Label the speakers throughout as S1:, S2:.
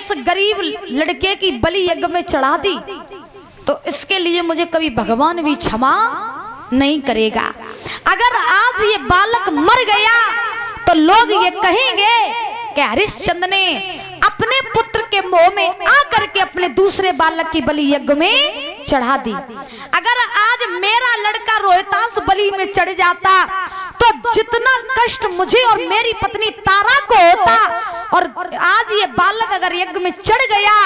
S1: इस गरीब लड़के की बलि यज्ञ में चढ़ा दी तो इसके लिए मुझे कभी भगवान भी क्षमा नहीं करेगा। अगर आज ये बालक मर गया तो लोग ये कहेंगे कि हरिश्चंद्र ने अपने पुत्र के मोह में आकर के अपने दूसरे बालक की बलि यज्ञ में चढ़ा दी। अगर आज मेरा लड़का रोहितास बलि में चढ़ जाता तो जितना कष्ट मुझे और मेरी पत्नी तारा को होता, और आज ये बालक अगर यज्ञ में चढ़ गया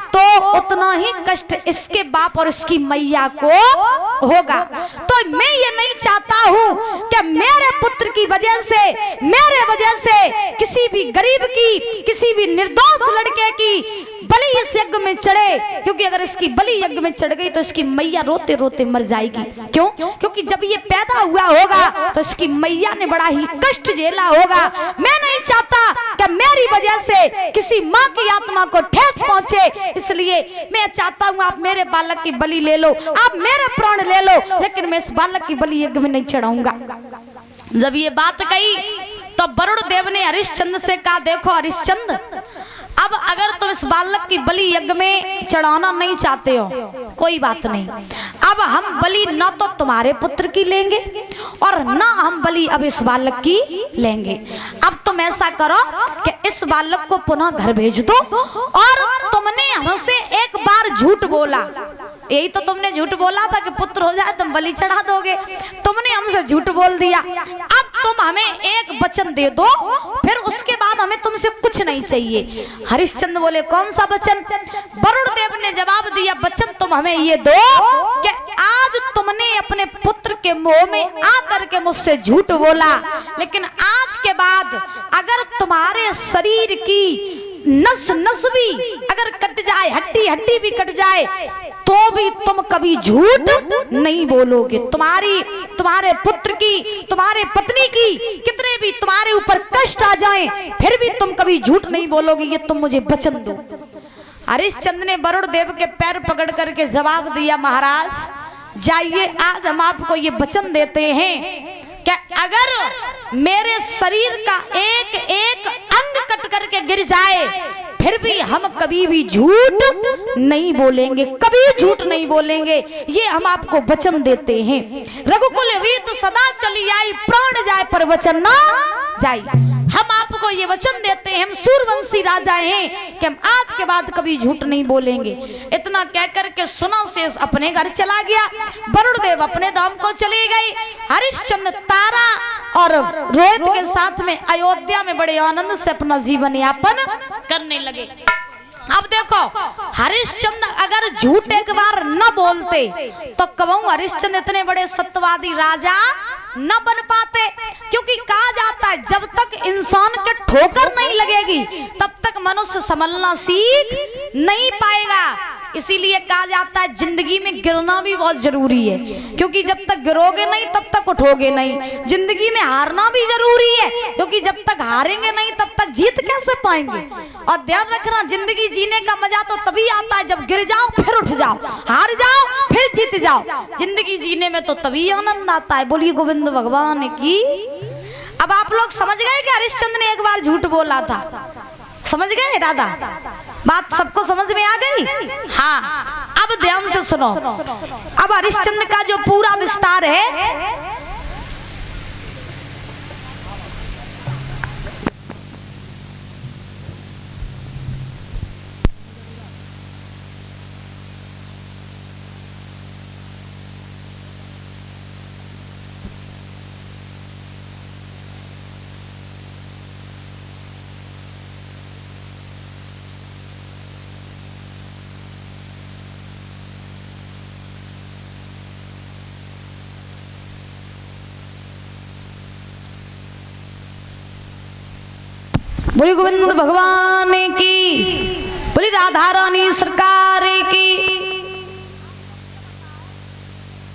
S1: तो उतना ही कष्ट इसके बाप और इसकी मैया को होगा। तो मैं ये नहीं चाहता हूँ कि मेरे पुत्र की वजह से, मेरे वजह से किसी भी गरीब की, किसी भी निर्दोष लड़के की बलि इस यज्ञ में चढ़े, क्योंकि अगर इसकी बलि यज्ञ में चढ़ गई तो इसकी मैया रोते रोते मर जाएगी। क्यों? क्योंकि जब ये पैदा हुआ होगा तो इसकी मैया ने बड़ा ही कष्ट झेला होगा। मैं नहीं चाहता कि मेरी वजह से किसी माँ की आत्मा को ठेस पहुंचे, इसलिए मैं चाहता हूँ आप मेरे बालक की बलि ले लो, आप मेरे प्राण ले लो, लेकिन मैं इस बालक की बलि यज्ञ में नहीं चढ़ाऊंगा। जब ये बात कही तो वरुण देव ने हरिश्चंद्र से कहा, देखो हरिश्चंद्र, अब अगर तुम इस बालक की बलि यज्ञ में चढ़ाना नहीं चाहते हो कोई बात नहीं, अब हम बलि न तो तुम्हारे पुत्र की लेंगे और न हम बलि अब इस बालक की लेंगे। अब तुम ऐसा करो कि इस बालक को पुनः घर भेज दो, और तुमने हमसे एक बार झूठ बोला, यही तो तुमने झूठ बोला था कि पुत्र हो जाए तुम बलि चढ़ा दोगे, तुमने हमसे झूठ बोल दिया। अब तुम हमें एक वचन दे दो, फिर उसके बाद हमें तुमसे कुछ नहीं चाहिए। हरिश्चंद्र बोले, कौन सा वचन? वरुण देव ने जवाब दिया, वचन तुम हमें ये दो कि आज तुमने अपने पुत्र के मोह में आकर के मुझसे झूठ बोला, लेकिन आज के बाद अगर तुम्हारे शरीर की नस नस भी अगर कट जाए, हड्डी हड्डी भी कट जाए, तो भी तुम कभी झूठ नहीं बोलोगे। तुम्हारे पुत्र की, तुम्हारे पत्नी की कितने भी तुम्हारे ऊपर कष्ट आ जाएं, फिर भी तुम कभी झूठ नहीं बोलोगे, ये तुम मुझे वचन दो। हरिश्चंद्र ने वरुण देव के पैर पकड़ करके जवाब दिया, महाराज जाइए, आज हम आपको ये वचन देते हैं कि अगर मेरे शरीर का एक एक अंग कट करके गिर जाए, फिर भी हम कभी भी झूठ नहीं बोलेंगे, कभी झूठ नहीं बोलेंगे, ये हम आपको वचन देते हैं। रघुकुल रीत सदा चली आई, प्राण जाए पर वचन ना जाए। हम आपको ये वचन देते हैं, हम सूरवंशी राजा हैं, कि हम आज के बाद कभी झूठ नहीं बोलेंगे। इतना कहकर के सुना शेष अपने घर चला गया, वरुण देव अपने धाम को चले गए। हरिश्चंद्र तारा और रोहित के साथ में अयोध्या में बड़े आनंद से अपना जीवन यापन करने लगे। अब देखो, हरिश्चंद्र अगर झूठ एक बार न बोलते तो कहूं हरिश्चंद्र इतने बड़े सत्यवादी राजा न बन पाते, क्योंकि कहा जाता है जब तक इंसान के ठोकर नहीं लगेगी तब तक मनुष्य संभलना सीख नहीं पाएगा। इसीलिए कहा जाता है जिंदगी में गिरना भी बहुत जरूरी है, क्योंकि जब तक गिरोगे नहीं तब तक उठोगे नहीं। जिंदगी में हारना भी जरूरी है, क्योंकि जब तक हारेंगे नहीं तब तक जीत कैसे पाएंगे। और ध्यान रखना, जिंदगी जीने का मजा तो तभी आता है जब गिर जाओ फिर उठ जाओ, हार जाओ फिर जीत जाओ। जिंदगी जीने में तो तभी आनंद आता है। बोलिए गोविंद भगवान की। अब आप लोग समझ गए कि हरिश्चंद्र ने एक बार झूठ बोला था? समझ गए दादा? बात सबको समझ में आ गई? हाँ, अब ध्यान से सुनो। अब हरिश्चंद्र का जो पूरा विस्तार है, बोली गोविंद भगवान की, बोली राधा रानी सरकार